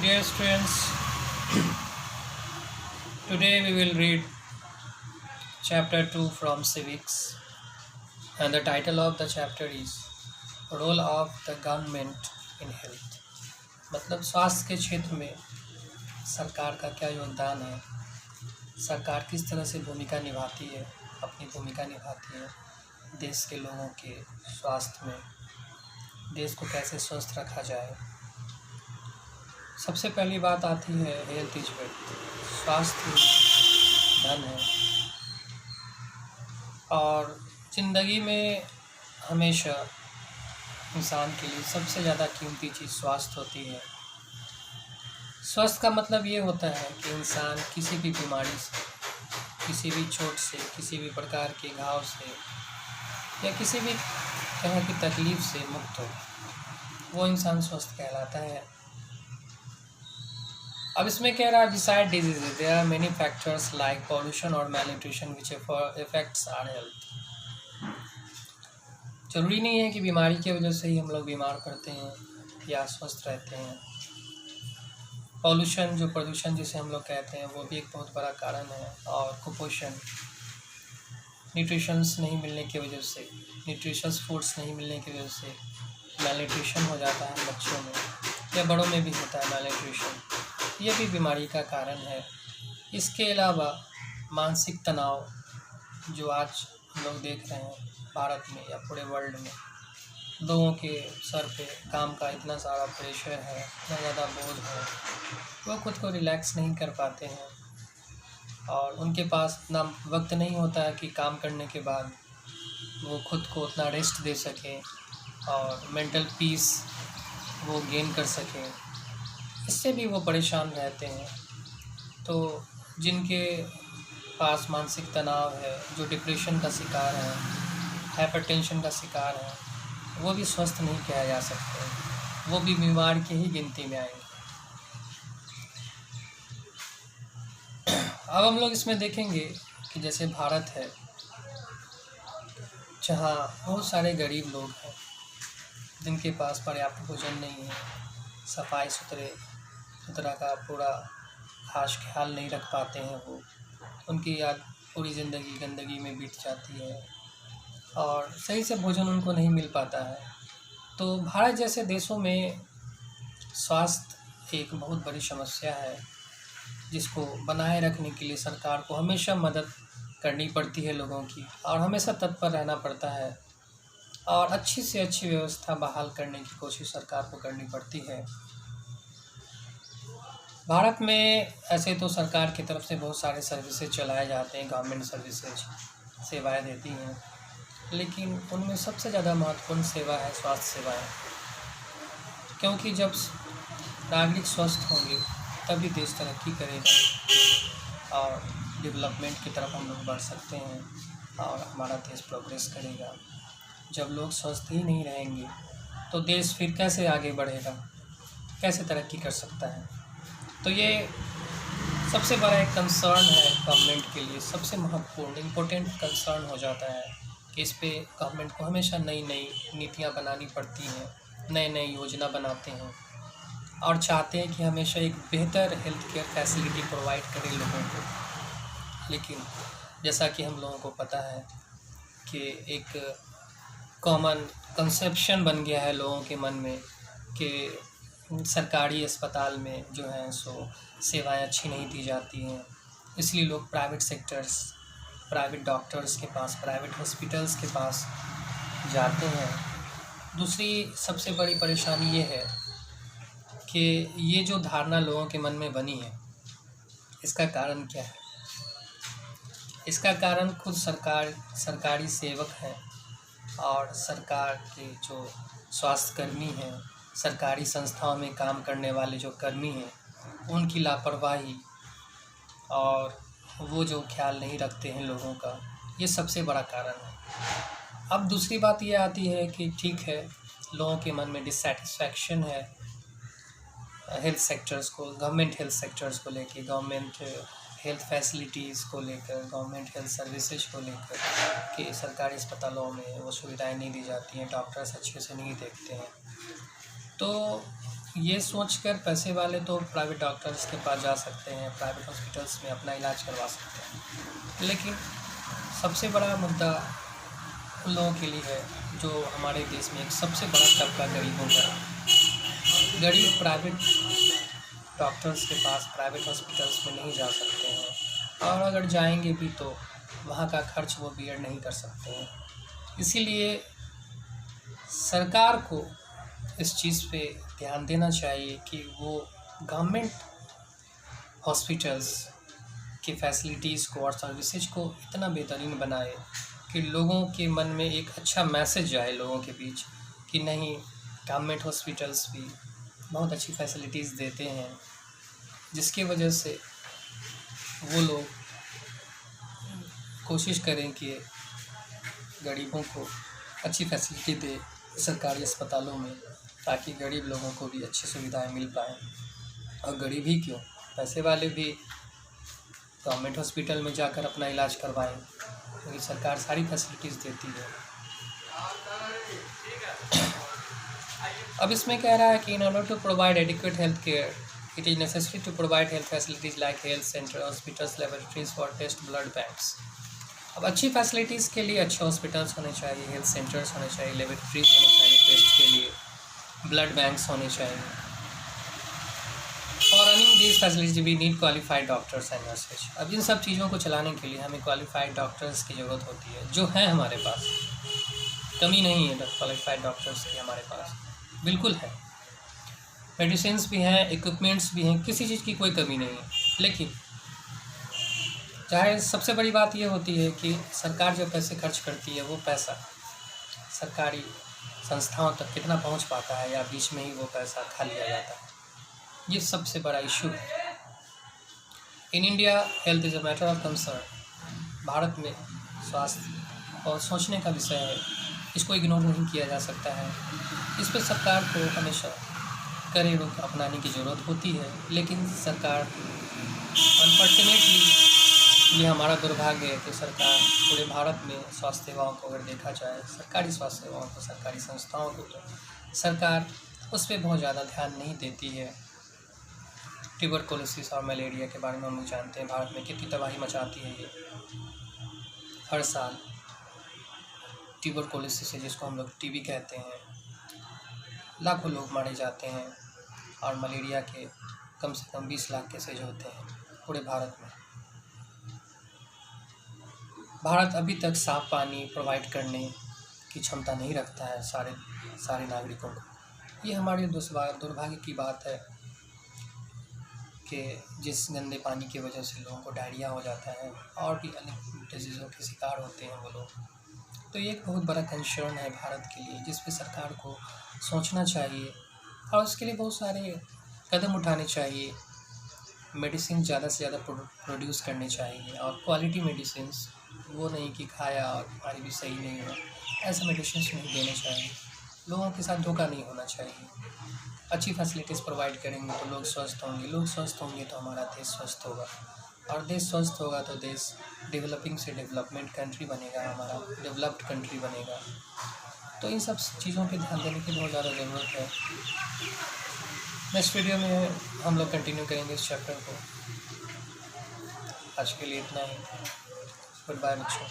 Dear students, today we will read chapter 2 from civics, and the title of the chapter is Role of the Government in Health. मतलब स्वास्थ्य के क्षेत्र में सरकार का क्या योगदान है, सरकार किस तरह से भूमिका निभाती है, अपनी भूमिका निभाती है देश के लोगों के स्वास्थ्य में, देश को कैसे स्वस्थ रखा जाए। सबसे पहली बात आती है हेल्थ इज वेल्थ, स्वास्थ्य धन है। और ज़िंदगी में हमेशा इंसान के लिए सबसे ज़्यादा कीमती चीज़ स्वास्थ्य होती है। स्वस्थ का मतलब ये होता है कि इंसान किसी भी बीमारी से, किसी भी चोट से, किसी भी प्रकार के घाव से या किसी भी तरह की तकलीफ़ से मुक्त हो, वो इंसान स्वस्थ कहलाता है। अब इसमें कह रहा है beside diseases there are many factors like pollution और malnutrition which affects our health. जरूरी नहीं है कि बीमारी की वजह से ही हम लोग बीमार पड़ते हैं या स्वस्थ रहते हैं। पॉल्यूशन, जो प्रदूषण जिसे हम लोग कहते हैं, वो भी एक बहुत बड़ा कारण है। और कुपोषण, न्यूट्रिशंस नहीं मिलने की वजह से, न्यूट्रिशंस फूड्स नहीं मिलने की वजह से मैलन्यूट्रिशन हो जाता है बच्चों में या बड़ों में भी होता है मैलन्यूट्रिशन, ये भी बीमारी का कारण है। इसके अलावा मानसिक तनाव, जो आज हम लोग देख रहे हैं भारत में या पूरे वर्ल्ड में, लोगों के सर पे काम का इतना सारा प्रेशर है, इतना ज़्यादा बोझ है, वो खुद को रिलैक्स नहीं कर पाते हैं और उनके पास इतना वक्त नहीं होता है कि काम करने के बाद वो खुद को उतना रेस्ट दे सकें और मेंटल पीस वो गेन कर सकें। इससे भी वो परेशान रहते हैं। तो जिनके पास मानसिक तनाव है, जो डिप्रेशन का शिकार है, हाइपरटेंशन का शिकार है, वो भी स्वस्थ नहीं कहा जा सकते, वो भी बीमार की ही गिनती में आएंगे। अब हम लोग इसमें देखेंगे कि जैसे भारत है, जहाँ बहुत सारे गरीब लोग हैं जिनके पास पर्याप्त भोजन नहीं है, सफाई सुथरा का पूरा खास ख्याल नहीं रख पाते हैं, वो उनकी याद पूरी ज़िंदगी गंदगी में बीत जाती है और सही से भोजन उनको नहीं मिल पाता है। तो भारत जैसे देशों में स्वास्थ्य एक बहुत बड़ी समस्या है, जिसको बनाए रखने के लिए सरकार को हमेशा मदद करनी पड़ती है लोगों की, और हमेशा तत्पर रहना पड़ता है और अच्छी से अच्छी व्यवस्था बहाल करने की कोशिश सरकार को करनी पड़ती है। भारत में ऐसे तो सरकार की तरफ से बहुत सारे सर्विसेज चलाए जाते हैं, गवर्नमेंट सर्विसेज सेवाएं देती हैं, लेकिन उनमें सबसे ज़्यादा महत्वपूर्ण सेवा है स्वास्थ्य सेवाएं, क्योंकि जब नागरिक स्वस्थ होंगे तभी देश तरक्की करेगा और डेवलपमेंट की तरफ हम लोग बढ़ सकते हैं और हमारा देश प्रोग्रेस करेगा। जब लोग स्वस्थ ही नहीं रहेंगे तो देश फिर कैसे आगे बढ़ेगा, कैसे तरक्की कर सकता है। तो ये सबसे बड़ा एक कंसर्न है गवर्नमेंट के लिए, सबसे महत्वपूर्ण इम्पोर्टेंट कंसर्न हो जाता है कि इस पे गवर्नमेंट को हमेशा नई नई नीतियाँ बनानी पड़ती हैं, नए नए योजना बनाते हैं और चाहते हैं कि हमेशा एक बेहतर हेल्थ केयर फैसिलिटी प्रोवाइड करें लोगों को। लेकिन जैसा कि हम लोगों को पता है कि एक कॉमन कंसेप्शन बन गया है लोगों के मन में कि सरकारी अस्पताल में जो है सो सेवाएं अच्छी नहीं दी जाती हैं, इसलिए लोग प्राइवेट सेक्टर्स, प्राइवेट डॉक्टर्स के पास, प्राइवेट हॉस्पिटल्स के पास जाते हैं। दूसरी सबसे बड़ी परेशानी ये है कि ये जो धारणा लोगों के मन में बनी है, इसका कारण क्या है? इसका कारण खुद सरकारी सेवक हैं और सरकार के जो स्वास्थ्यकर्मी हैं, सरकारी संस्थाओं में काम करने वाले जो कर्मी हैं, उनकी लापरवाही और वो जो ख्याल नहीं रखते हैं लोगों का, ये सबसे बड़ा कारण है। अब दूसरी बात ये आती है कि ठीक है, लोगों के मन में डिससेटिस्फैक्शन है हेल्थ सेक्टर्स को, गवर्नमेंट हेल्थ सेक्टर्स को लेके, गवर्नमेंट हेल्थ फैसिलिटीज़ को लेकर, गवर्नमेंट हेल्थ सर्विसेज को लेकर कि सरकारी अस्पतालों में वो सुविधाएं नहीं दी जाती हैं, डॉक्टर्स अच्छे से नहीं देखते हैं। तो ये सोचकर पैसे वाले तो प्राइवेट डॉक्टर्स के पास जा सकते हैं, प्राइवेट हॉस्पिटल्स में अपना इलाज करवा सकते हैं, लेकिन सबसे बड़ा मुद्दा उन लोगों के लिए है जो हमारे देश में एक सबसे बड़ा तबका गरीबों का है। गरीब प्राइवेट डॉक्टर्स के पास, प्राइवेट हॉस्पिटल्स में नहीं जा सकते हैं, और अगर जाएंगे भी तो वहाँ का खर्च वो बियर नहीं कर सकते हैं। इसीलिए सरकार को इस चीज़ पे ध्यान देना चाहिए कि वो गवर्नमेंट हॉस्पिटल्स की फैसिलिटीज़ को और सर्विसेज को इतना बेहतरीन बनाए कि लोगों के मन में एक अच्छा मैसेज जाए लोगों के बीच कि नहीं, गवर्नमेंट हॉस्पिटल्स भी बहुत अच्छी फैसिलिटीज़ देते हैं, जिसकी वजह से वो लोग कोशिश करें कि गरीबों को अच्छी फैसिलिटी दे सरकारी अस्पतालों में, ताकि गरीब लोगों को भी अच्छी सुविधाएं मिल पाएँ। और गरीब ही क्यों, पैसे वाले भी गवर्नमेंट हॉस्पिटल में जाकर अपना इलाज करवाएं, क्योंकि सरकार सारी फैसिलिटीज़ देती है। अब इसमें कह रहा है कि in order to provide adequate health care it is necessary to provide health facilities like health centre, hospitals, laboratories for test, blood banks. अब अच्छी फैसिलिटीज़ के लिए अच्छे हॉस्पिटल्स होने चाहिए, हेल्थ सेंटर्स होने चाहिए, लेबोरेटरीज होने चाहिए टेस्ट के लिए, ब्लड बैंक्स होने चाहिए। और running these facilities we need qualified doctors and nurses. अब इन सब चीज़ों को चलाने के लिए हमें क्वालिफाइड डॉक्टर्स की ज़रूरत होती है, जो हैं हमारे पास, कमी नहीं है क्वालिफाइड डॉक्टर्स की हमारे पास, बिल्कुल है। मेडिसिन्स भी हैं, इक्विपमेंट्स भी हैं, किसी चीज़ की कोई कमी नहीं है। लेकिन चाहे सबसे बड़ी बात ये होती है कि सरकार जो पैसे खर्च करती है वो पैसा सरकारी संस्थाओं तक कितना पहुंच पाता है, या बीच में ही वो पैसा खा लिया जाता है। ये सबसे बड़ा इशू है। In India health is a matter of concern. Bharat में स्वास्थ्य और सोचने का विषय है, इसको इग्नोर नहीं किया जा सकता है। इस पर सरकार को हमेशा कड़े रुख अपनाने की ज़रूरत होती है, लेकिन सरकार अनफॉर्चुनेटली, ये हमारा दुर्भाग्य है कि सरकार पूरे भारत में स्वास्थ्य सेवाओं को अगर देखा जाए, सरकारी स्वास्थ्य सेवाओं को, सरकारी संस्थाओं को, तो सरकार उस पर बहुत ज़्यादा ध्यान नहीं देती है। ट्यूबरकुलोसिस और मलेरिया के बारे में हम लोग जानते हैं, भारत में कितनी तबाही मचाती है ये। हर साल ट्यूबरकुलोसिस से, जिसको हम लोग टीबी कहते हैं, लाखों लोग मारे जाते हैं, और मलेरिया के कम से कम 20 लाख केसेज होते हैं पूरे भारत में। भारत अभी तक साफ़ पानी प्रोवाइड करने की क्षमता नहीं रखता है सारे नागरिकों को। ये हमारे दुर्भाग्य की बात है कि जिस गंदे पानी की वजह से लोगों को डायरिया हो जाता है और भी अन्य डिजीज़ों के शिकार होते हैं वो लोग। तो ये एक बहुत बड़ा कंसर्न है भारत के लिए, जिस पे सरकार को सोचना चाहिए और उसके लिए बहुत सारे कदम उठाने चाहिए। मेडिसिन ज़्यादा से ज़्यादा प्रोड्यूस करने चाहिए, और क्वालिटी मेडिसिन्स, वो नहीं कि खाया और बीमारी भी सही नहीं हुआ, ऐसे मेडिसिन्स नहीं देने चाहिए। लोगों के साथ धोखा नहीं होना चाहिए। अच्छी फैसिलिटीज़ प्रोवाइड करेंगे तो लोग स्वस्थ होंगे, लोग स्वस्थ होंगे तो हमारा देश स्वस्थ होगा, और देश स्वस्थ होगा तो देश डेवलपिंग से डेवलपमेंट कंट्री बनेगा, हमारा डेवलप्ड कंट्री बनेगा। तो इन सब चीज़ों पे ध्यान देने की बहुत ज़्यादा ज़रूरत है। नेक्स्ट वीडियो में हम लोग कंटिन्यू करेंगे इस चैप्टर को। आज के लिए इतना ही। गुड बाय बच्चों।